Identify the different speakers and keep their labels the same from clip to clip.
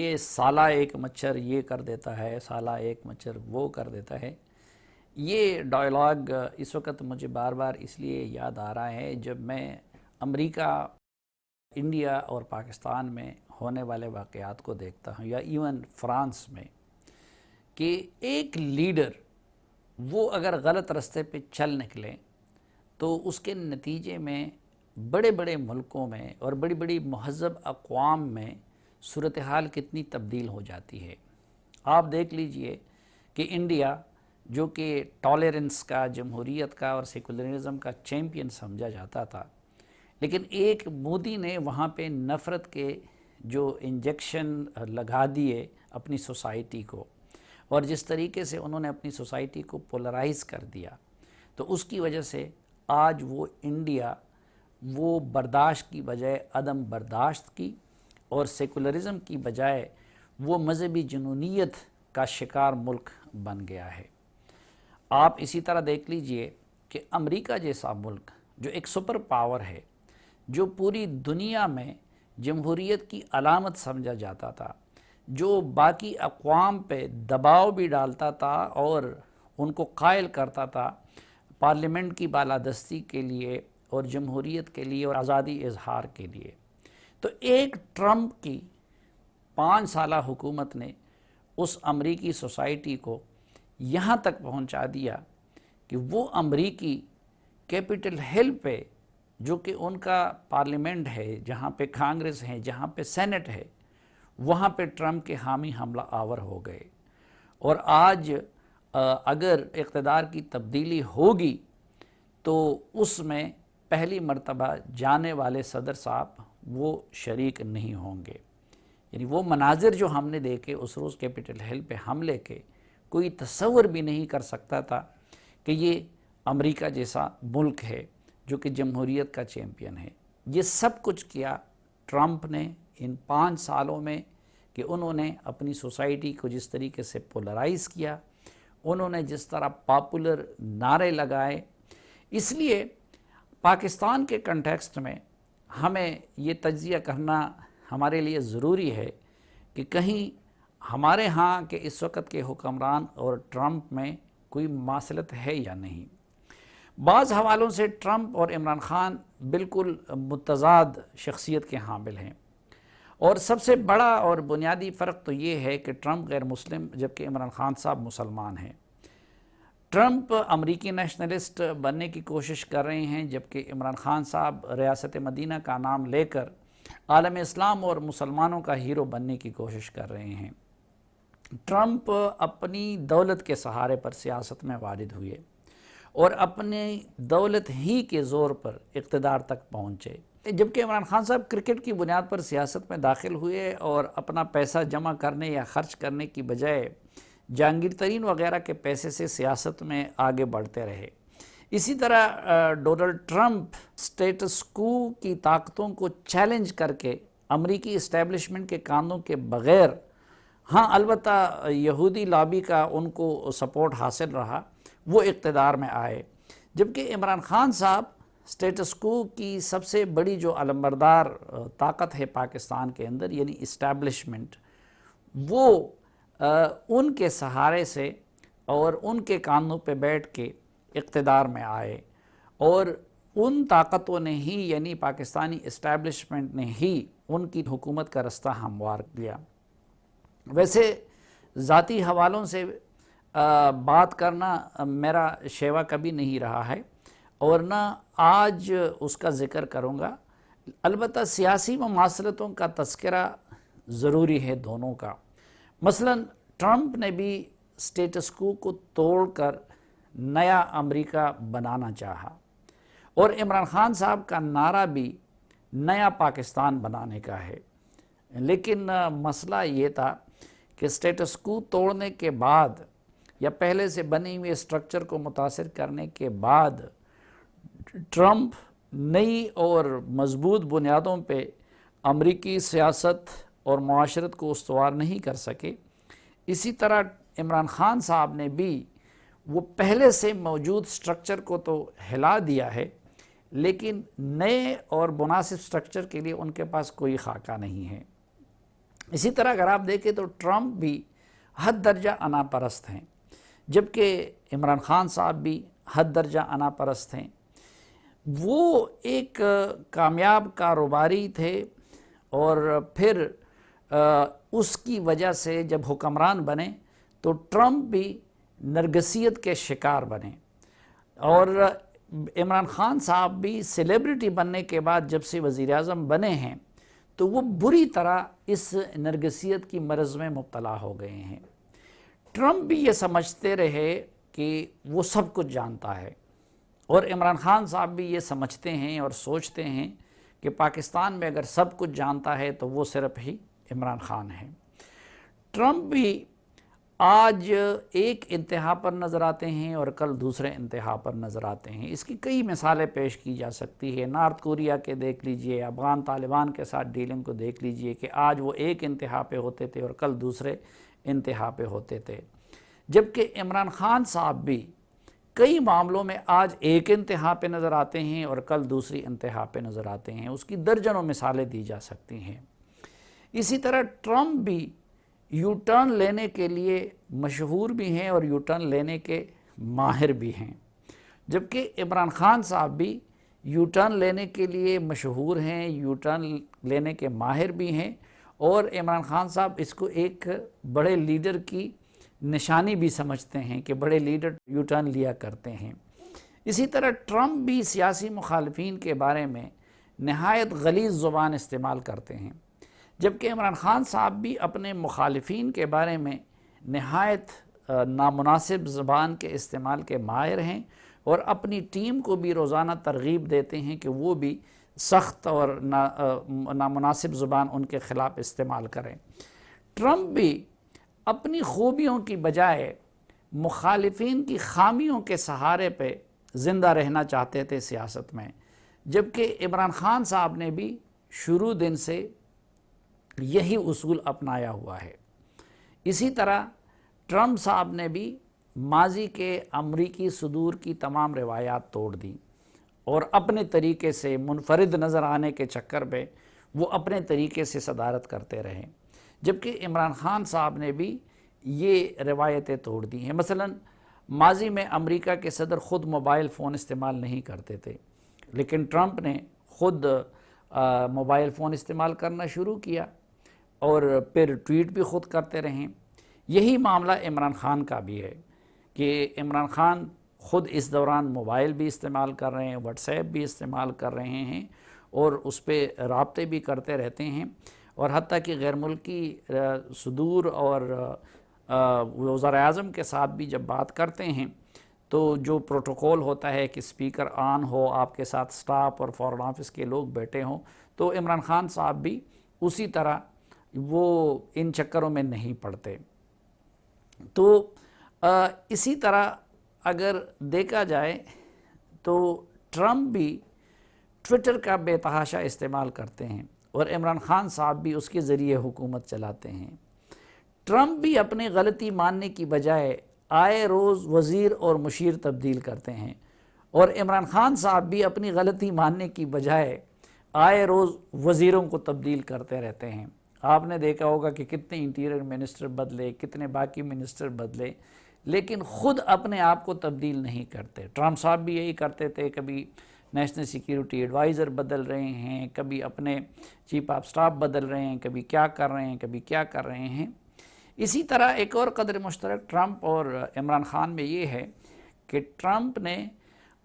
Speaker 1: یہ سالہ ایک مچھر یہ کر دیتا ہے، سالہ ایک مچھر وہ کر دیتا ہے، یہ ڈائلاگ اس وقت مجھے بار بار اس لیے یاد آ رہا ہے جب میں امریکہ، انڈیا اور پاکستان میں ہونے والے واقعات کو دیکھتا ہوں، یا ایون فرانس میں، کہ ایک لیڈر وہ اگر غلط رستے پہ چل نکلے تو اس کے نتیجے میں بڑے بڑے ملکوں میں اور بڑی بڑی مہذب اقوام میں صورتحال کتنی تبدیل ہو جاتی ہے۔ آپ دیکھ لیجئے کہ انڈیا جو کہ ٹالرنس کا، جمہوریت کا اور سیکولرزم کا چیمپئن سمجھا جاتا تھا، لیکن ایک مودی نے وہاں پہ نفرت کے جو انجیکشن لگا دیے اپنی سوسائٹی کو، اور جس طریقے سے انہوں نے اپنی سوسائٹی کو پولرائز کر دیا، تو اس کی وجہ سے آج وہ انڈیا وہ برداشت کی بجائے عدم برداشت کی، اور سیکولرزم کی بجائے وہ مذہبی جنونیت کا شکار ملک بن گیا ہے۔ آپ اسی طرح دیکھ لیجئے کہ امریکہ جیسا ملک جو ایک سپر پاور ہے، جو پوری دنیا میں جمہوریت کی علامت سمجھا جاتا تھا، جو باقی اقوام پہ دباؤ بھی ڈالتا تھا اور ان کو قائل کرتا تھا پارلیمنٹ کی بالادستی کے لیے اور جمہوریت کے لیے اور آزادی اظہار کے لیے، تو ایک ٹرمپ کی 5 سالہ حکومت نے اس امریکی سوسائٹی کو یہاں تک پہنچا دیا کہ وہ امریکی کیپٹل ہل پہ، جو کہ ان کا پارلیمنٹ ہے، جہاں پہ کانگریس ہے، جہاں پہ سینٹ ہے، وہاں پہ ٹرمپ کے حامی حملہ آور ہو گئے۔ اور آج اگر اقتدار کی تبدیلی ہوگی تو اس میں پہلی مرتبہ جانے والے صدر صاحب وہ شریک نہیں ہوں گے۔ یعنی وہ مناظر جو ہم نے دیکھے اس روز کیپٹل ہل پہ حملے کے، کوئی تصور بھی نہیں کر سکتا تھا کہ یہ امریکہ جیسا ملک ہے جو کہ جمہوریت کا چیمپئن ہے۔ یہ سب کچھ کیا ٹرمپ نے ان 5 سالوں میں، کہ انہوں نے اپنی سوسائٹی کو جس طریقے سے پولرائز کیا، انہوں نے جس طرح پاپولر نعرے لگائے۔ اس لیے پاکستان کے کنٹیکسٹ میں ہمیں یہ تجزیہ کرنا ہمارے لیے ضروری ہے کہ کہیں ہمارے ہاں کے اس وقت کے حکمران اور ٹرمپ میں کوئی مماثلت ہے یا نہیں۔ بعض حوالوں سے ٹرمپ اور عمران خان بالکل متضاد شخصیت کے حامل ہیں، اور سب سے بڑا اور بنیادی فرق تو یہ ہے کہ ٹرمپ غیر مسلم جبکہ عمران خان صاحب مسلمان ہیں۔ ٹرمپ امریکی نیشنلسٹ بننے کی کوشش کر رہے ہیں، جبکہ عمران خان صاحب ریاست مدینہ کا نام لے کر عالم اسلام اور مسلمانوں کا ہیرو بننے کی کوشش کر رہے ہیں۔ ٹرمپ اپنی دولت کے سہارے پر سیاست میں وارد ہوئے اور اپنی دولت ہی کے زور پر اقتدار تک پہنچے، جبکہ عمران خان صاحب کرکٹ کی بنیاد پر سیاست میں داخل ہوئے اور اپنا پیسہ جمع کرنے یا خرچ کرنے کی بجائے جہانگیر ترین وغیرہ کے پیسے سے سیاست میں آگے بڑھتے رہے۔ اسی طرح ڈونلڈ ٹرمپ سٹیٹس کو کی طاقتوں کو چیلنج کر کے امریکی اسٹیبلشمنٹ کے کانوں کے بغیر، ہاں البتہ یہودی لابی کا ان کو سپورٹ حاصل رہا، وہ اقتدار میں آئے، جبکہ عمران خان صاحب سٹیٹس کو کی سب سے بڑی جو علمبردار طاقت ہے پاکستان کے اندر، یعنی اسٹیبلشمنٹ، وہ ان کے سہارے سے اور ان کے کانوں پہ بیٹھ کے اقتدار میں آئے، اور ان طاقتوں نے ہی، یعنی پاکستانی اسٹیبلشمنٹ نے ہی ان کی حکومت کا رستہ ہموار کیا۔ ویسے ذاتی حوالوں سے بات کرنا میرا شیوا کبھی نہیں رہا ہے، اور نہ آج اس کا ذکر کروں گا، البتہ سیاسی مماثلتوں کا تذکرہ ضروری ہے دونوں کا۔ مثلا ٹرمپ نے بھی سٹیٹس کو توڑ کر نیا امریکہ بنانا چاہا، اور عمران خان صاحب کا نعرہ بھی نیا پاکستان بنانے کا ہے، لیکن مسئلہ یہ تھا کہ سٹیٹس کو توڑنے کے بعد یا پہلے سے بنے ہوئے اسٹرکچر کو متاثر کرنے کے بعد ٹرمپ نئی اور مضبوط بنیادوں پہ امریکی سیاست اور معاشرت کو استوار نہیں کر سکے۔ اسی طرح عمران خان صاحب نے بھی وہ پہلے سے موجود سٹرکچر کو تو ہلا دیا ہے، لیکن نئے اور مناسب سٹرکچر کے لیے ان کے پاس کوئی خاکہ نہیں ہے۔ اسی طرح اگر آپ دیکھیں تو ٹرمپ بھی حد درجہ انا پرست ہیں، جبکہ عمران خان صاحب بھی حد درجہ انا پرست ہیں۔ وہ ایک کامیاب کاروباری تھے اور پھر اس کی وجہ سے جب حکمران بنے تو ٹرمپ بھی نرگسیت کے شکار بنے، اور عمران خان صاحب بھی سیلیبریٹی بننے کے بعد جب سے وزیر اعظم بنے ہیں تو وہ بری طرح اس نرگسیت کی مرض میں مبتلا ہو گئے ہیں۔ ٹرمپ بھی یہ سمجھتے رہے کہ وہ سب کچھ جانتا ہے، اور عمران خان صاحب بھی یہ سمجھتے ہیں اور سوچتے ہیں کہ پاکستان میں اگر سب کچھ جانتا ہے تو وہ صرف ہی عمران خان ہے۔ ٹرمپ بھی آج ایک انتہا پر نظر آتے ہیں اور کل دوسرے انتہا پر نظر آتے ہیں۔ اس کی کئی مثالیں پیش کی جا سکتی ہے، نارتھ کوریا کے دیکھ لیجئے، افغان طالبان کے ساتھ ڈیلنگ کو دیکھ لیجئے کہ آج وہ ایک انتہا پہ ہوتے تھے اور کل دوسرے انتہا پہ ہوتے تھے، جبکہ عمران خان صاحب بھی کئی معاملوں میں آج ایک انتہا پہ نظر آتے ہیں اور کل دوسری انتہا پہ نظر آتے ہیں۔ اس کی درجنوں مثالیں دی جا سکتی ہیں۔ اسی طرح ٹرمپ بھی یو ٹرن لینے کے لیے مشہور بھی ہیں اور یو ٹرن لینے کے ماہر بھی ہیں، جبکہ عمران خان صاحب بھی یو ٹرن لینے کے لیے مشہور ہیں، یو ٹرن لینے کے ماہر بھی ہیں، اور عمران خان صاحب اس کو ایک بڑے لیڈر کی نشانی بھی سمجھتے ہیں کہ بڑے لیڈر یو ٹرن لیا کرتے ہیں۔ اسی طرح ٹرمپ بھی سیاسی مخالفین کے بارے میں نہایت غلیظ زبان استعمال کرتے ہیں، جبکہ عمران خان صاحب بھی اپنے مخالفین کے بارے میں نہایت نامناسب زبان کے استعمال کے ماہر ہیں، اور اپنی ٹیم کو بھی روزانہ ترغیب دیتے ہیں کہ وہ بھی سخت اور نامناسب زبان ان کے خلاف استعمال کریں۔ ٹرمپ بھی اپنی خوبیوں کی بجائے مخالفین کی خامیوں کے سہارے پہ زندہ رہنا چاہتے تھے سیاست میں، جبکہ عمران خان صاحب نے بھی شروع دن سے یہی اصول اپنایا ہوا ہے۔ اسی طرح ٹرمپ صاحب نے بھی ماضی کے امریکی صدور کی تمام روایات توڑ دیں اور اپنے طریقے سے منفرد نظر آنے کے چکر میں وہ اپنے طریقے سے صدارت کرتے رہے، جبکہ عمران خان صاحب نے بھی یہ روایتیں توڑ دی ہیں۔ مثلا ماضی میں امریکہ کے صدر خود موبائل فون استعمال نہیں کرتے تھے، لیکن ٹرمپ نے خود موبائل فون استعمال کرنا شروع کیا اور پھر ٹویٹ بھی خود کرتے رہیں۔ یہی معاملہ عمران خان کا بھی ہے کہ عمران خان خود اس دوران موبائل بھی استعمال کر رہے ہیں، واٹس ایپ بھی استعمال کر رہے ہیں، اور اس پہ رابطے بھی کرتے رہتے ہیں، اور حتیٰ کہ غیر ملکی صدور اور وزراء اعظم کے ساتھ بھی جب بات کرتے ہیں تو جو پروٹوکول ہوتا ہے کہ سپیکر آن ہو، آپ کے ساتھ سٹاف اور فارن آفس کے لوگ بیٹھے ہوں، تو عمران خان صاحب بھی اسی طرح وہ ان چکروں میں نہیں پڑتے۔ تو اسی طرح اگر دیکھا جائے تو ٹرمپ بھی ٹویٹر کا بے تحاشا استعمال کرتے ہیں اور عمران خان صاحب بھی اس کے ذریعے حکومت چلاتے ہیں۔ ٹرمپ بھی اپنی غلطی ماننے کی بجائے آئے روز وزیر اور مشیر تبدیل کرتے ہیں، اور عمران خان صاحب بھی اپنی غلطی ماننے کی بجائے آئے روز وزیروں کو تبدیل کرتے رہتے ہیں۔ آپ نے دیکھا ہوگا کہ کتنے انٹیریئر منسٹر بدلے، کتنے باقی منسٹر بدلے، لیکن خود اپنے آپ کو تبدیل نہیں کرتے۔ ٹرمپ صاحب بھی یہی کرتے تھے، کبھی نیشنل سیکیورٹی ایڈوائزر بدل رہے ہیں، کبھی اپنے چیف آف سٹاف بدل رہے ہیں، کبھی کیا کر رہے ہیں، کبھی کیا کر رہے ہیں۔ اسی طرح ایک اور قدر مشترک ٹرمپ اور عمران خان میں یہ ہے کہ ٹرمپ نے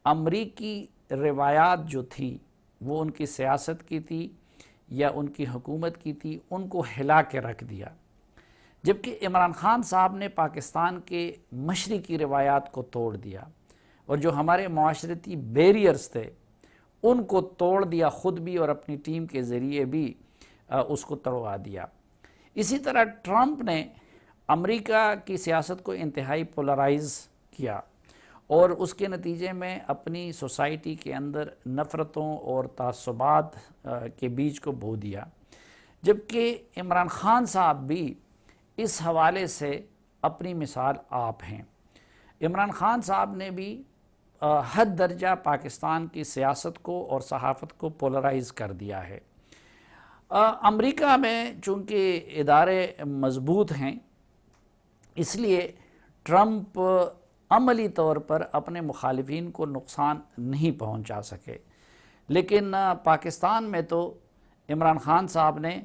Speaker 1: امریکی روایات جو تھی وہ ان کی سیاست کی تھی یا ان کی حکومت کی تھی، ان کو ہلا کے رکھ دیا، جبکہ عمران خان صاحب نے پاکستان کے مشرقی روایات کو توڑ دیا، اور جو ہمارے معاشرتی بیریئرز تھے ان کو توڑ دیا خود بھی، اور اپنی ٹیم کے ذریعے بھی اس کو توڑوا دیا۔ اسی طرح ٹرمپ نے امریکہ کی سیاست کو انتہائی پولرائز کیا، اور اس کے نتیجے میں اپنی سوسائٹی کے اندر نفرتوں اور تعصبات کے بیج کو بو دیا، جبکہ عمران خان صاحب بھی اس حوالے سے اپنی مثال آپ ہیں۔ عمران خان صاحب نے بھی حد درجہ پاکستان کی سیاست کو اور صحافت کو پولرائز کر دیا ہے۔ امریکہ میں چونکہ ادارے مضبوط ہیں، اس لیے ٹرمپ عملی طور پر اپنے مخالفین کو نقصان نہیں پہنچا سکے، لیکن پاکستان میں تو عمران خان صاحب نے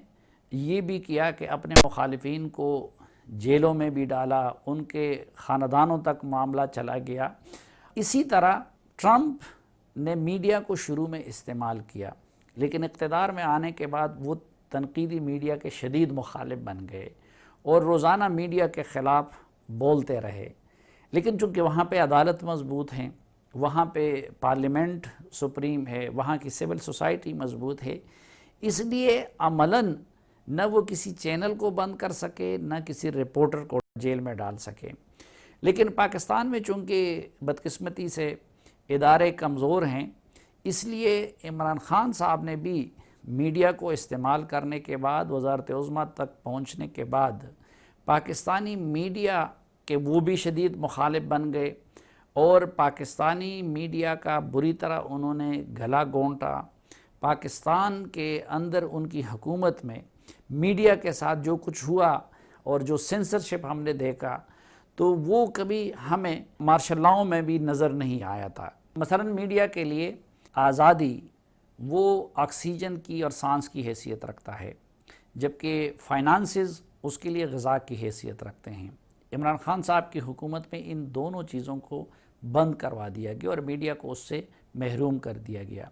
Speaker 1: یہ بھی کیا کہ اپنے مخالفین کو جیلوں میں بھی ڈالا، ان کے خاندانوں تک معاملہ چلا گیا۔ اسی طرح ٹرمپ نے میڈیا کو شروع میں استعمال کیا، لیکن اقتدار میں آنے کے بعد وہ تنقیدی میڈیا کے شدید مخالف بن گئے اور روزانہ میڈیا کے خلاف بولتے رہے۔ لیکن چونکہ وہاں پہ عدالت مضبوط ہیں، وہاں پہ پارلیمنٹ سپریم ہے، وہاں کی سول سوسائٹی مضبوط ہے، اس لیے عملاً نہ وہ کسی چینل کو بند کر سکے، نہ کسی رپورٹر کو جیل میں ڈال سکے۔ لیکن پاکستان میں چونکہ بدقسمتی سے ادارے کمزور ہیں، اس لیے عمران خان صاحب نے بھی میڈیا کو استعمال کرنے کے بعد، وزارت عظمیٰ تک پہنچنے کے بعد، پاکستانی میڈیا کے وہ بھی شدید مخالف بن گئے اور پاکستانی میڈیا کا بری طرح انہوں نے گلا گھونٹا۔ پاکستان کے اندر ان کی حکومت میں میڈیا کے ساتھ جو کچھ ہوا اور جو سینسرشپ ہم نے دیکھا تو وہ کبھی ہمیں مارشل لاؤ میں بھی نظر نہیں آیا تھا۔ مثلا میڈیا کے لیے آزادی وہ آکسیجن کی اور سانس کی حیثیت رکھتا ہے، جبکہ فائنانسز اس کے لیے غذا کی حیثیت رکھتے ہیں۔ عمران خان صاحب کی حکومت میں ان دونوں چیزوں کو بند کروا دیا گیا اور میڈیا کو اس سے محروم کر دیا گیا۔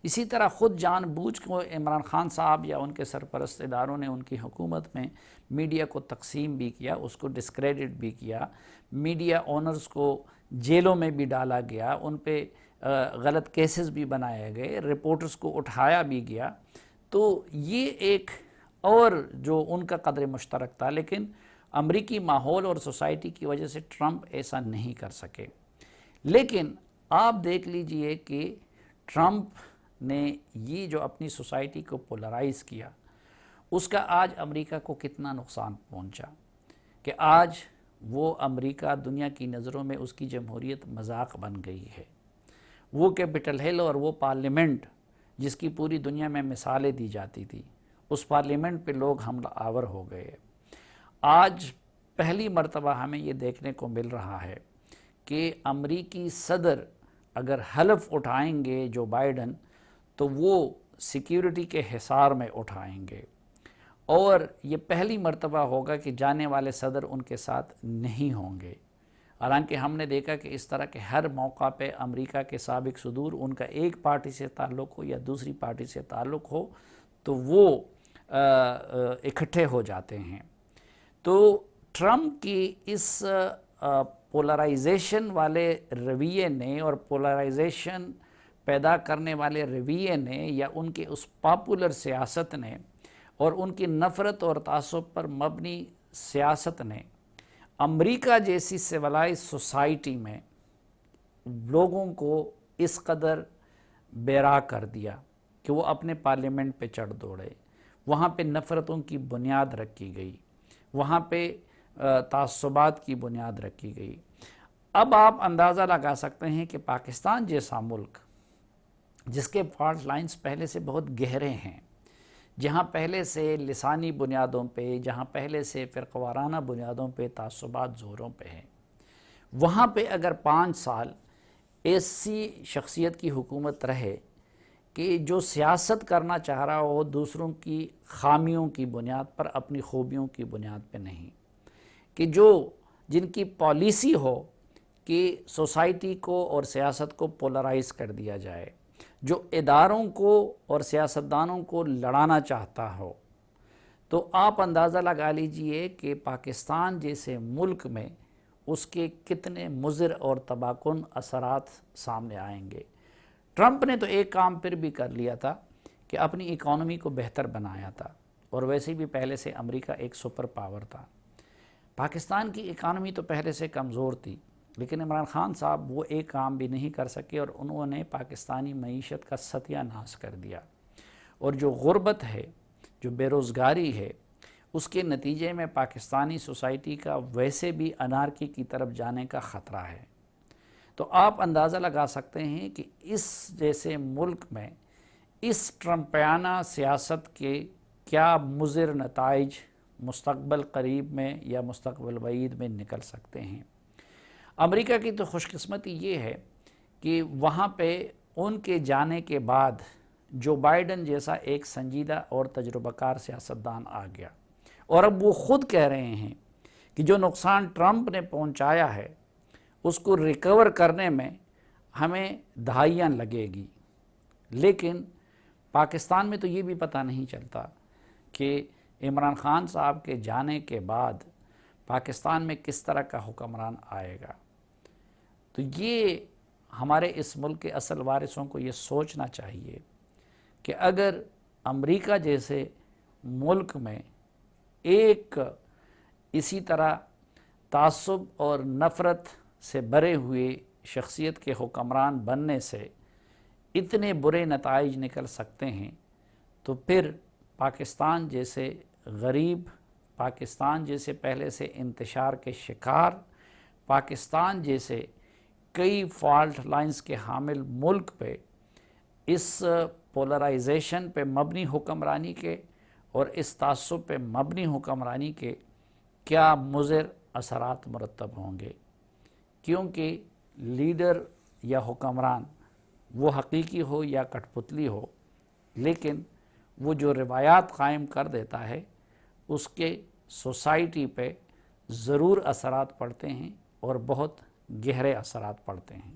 Speaker 1: اسی طرح خود جان بوجھ کو عمران خان صاحب یا ان کے سرپرست اداروں نے ان کی حکومت میں میڈیا کو تقسیم بھی کیا، اس کو ڈسکریڈٹ بھی کیا، میڈیا اونرز کو جیلوں میں بھی ڈالا گیا، ان پہ غلط کیسز بھی بنائے گئے، رپورٹرز کو اٹھایا بھی گیا۔ تو یہ ایک اور جو ان کا قدر مشترک تھا، لیکن امریکی ماحول اور سوسائٹی کی وجہ سے ٹرمپ ایسا نہیں کر سکے۔ لیکن آپ دیکھ لیجئے کہ ٹرمپ نے یہ جو اپنی سوسائٹی کو پولرائز کیا، اس کا آج امریکہ کو کتنا نقصان پہنچا کہ آج وہ امریکہ دنیا کی نظروں میں اس کی جمہوریت مذاق بن گئی ہے۔ وہ کیپٹل ہل اور وہ پارلیمنٹ جس کی پوری دنیا میں مثالیں دی جاتی تھی، اس پارلیمنٹ پہ لوگ حملہ آور ہو گئے۔ آج پہلی مرتبہ ہمیں یہ دیکھنے کو مل رہا ہے کہ امریکی صدر اگر حلف اٹھائیں گے جو بائیڈن، تو وہ سیکیورٹی کے حصار میں اٹھائیں گے، اور یہ پہلی مرتبہ ہوگا کہ جانے والے صدر ان کے ساتھ نہیں ہوں گے۔ حالانکہ ہم نے دیکھا کہ اس طرح کے ہر موقع پہ امریکہ کے سابق صدور، ان کا ایک پارٹی سے تعلق ہو یا دوسری پارٹی سے تعلق ہو، تو وہ اکٹھے ہو جاتے ہیں۔ تو ٹرمپ کی اس پولرائزیشن والے رویے نے اور پولرائزیشن پیدا کرنے والے رویے نے یا ان کے اس پاپولر سیاست نے اور ان کی نفرت اور تعصب پر مبنی سیاست نے امریکہ جیسی سیولائز سوسائٹی میں لوگوں کو اس قدر بیراہ کر دیا کہ وہ اپنے پارلیمنٹ پہ چڑھ دوڑے۔ وہاں پہ نفرتوں کی بنیاد رکھی گئی، وہاں پہ تعصبات کی بنیاد رکھی گئی۔ اب آپ اندازہ لگا سکتے ہیں کہ پاکستان جیسا ملک جس کے فالٹ لائنز پہلے سے بہت گہرے ہیں، جہاں پہلے سے لسانی بنیادوں پہ، جہاں پہلے سے فرقہ وارانہ بنیادوں پہ تعصبات زوروں پہ ہیں، وہاں پہ اگر 5 سال ایسی شخصیت کی حکومت رہے کہ جو سیاست کرنا چاہ رہا ہو دوسروں کی خامیوں کی بنیاد پر، اپنی خوبیوں کی بنیاد پہ نہیں، کہ جن کی پالیسی ہو کہ سوسائٹی کو اور سیاست کو پولرائز کر دیا جائے، جو اداروں کو اور سیاستدانوں کو لڑانا چاہتا ہو، تو آپ اندازہ لگا لیجئے کہ پاکستان جیسے ملک میں اس کے کتنے مضر اور تباہ کن اثرات سامنے آئیں گے۔ ٹرمپ نے تو ایک کام پھر بھی کر لیا تھا کہ اپنی اکانومی کو بہتر بنایا تھا، اور ویسے بھی پہلے سے امریکہ ایک سپر پاور تھا۔ پاکستان کی اکانومی تو پہلے سے کمزور تھی، لیکن عمران خان صاحب وہ ایک کام بھی نہیں کر سکے اور انہوں نے پاکستانی معیشت کا ستیہ ناش کر دیا، اور جو غربت ہے، جو بے روزگاری ہے، اس کے نتیجے میں پاکستانی سوسائٹی کا ویسے بھی انارکی کی طرف جانے کا خطرہ ہے۔ تو آپ اندازہ لگا سکتے ہیں کہ اس جیسے ملک میں اس ٹرمپیانہ سیاست کے کیا مضر نتائج مستقبل قریب میں یا مستقبل بعید میں نکل سکتے ہیں۔ امریکہ کی تو خوش قسمتی یہ ہے کہ وہاں پہ ان کے جانے کے بعد جو بائیڈن جیسا ایک سنجیدہ اور تجربہ کار سیاستدان آ گیا، اور اب وہ خود کہہ رہے ہیں کہ جو نقصان ٹرمپ نے پہنچایا ہے اس کو ریکور کرنے میں ہمیں دہائیاں لگے گی۔ لیکن پاکستان میں تو یہ بھی پتہ نہیں چلتا کہ عمران خان صاحب کے جانے کے بعد پاکستان میں کس طرح کا حکمران آئے گا۔ تو یہ ہمارے اس ملک کے اصل وارثوں کو یہ سوچنا چاہیے کہ اگر امریکہ جیسے ملک میں ایک اسی طرح تعصب اور نفرت سے بھرے ہوئے شخصیت کے حکمران بننے سے اتنے برے نتائج نکل سکتے ہیں، تو پھر پاکستان جیسے غریب، پاکستان جیسے پہلے سے انتشار کے شکار، پاکستان جیسے کئی فالٹ لائنز کے حامل ملک پہ اس پولرائزیشن پہ مبنی حکمرانی کے اور اس تعصب پہ مبنی حکمرانی کے کیا مضر اثرات مرتب ہوں گے۔ کیونکہ لیڈر یا حکمران وہ حقیقی ہو یا کٹھ پتلی ہو، لیکن وہ جو روایات قائم کر دیتا ہے اس کے سوسائٹی پہ ضرور اثرات پڑتے ہیں اور بہت گہرے اثرات پڑتے ہیں۔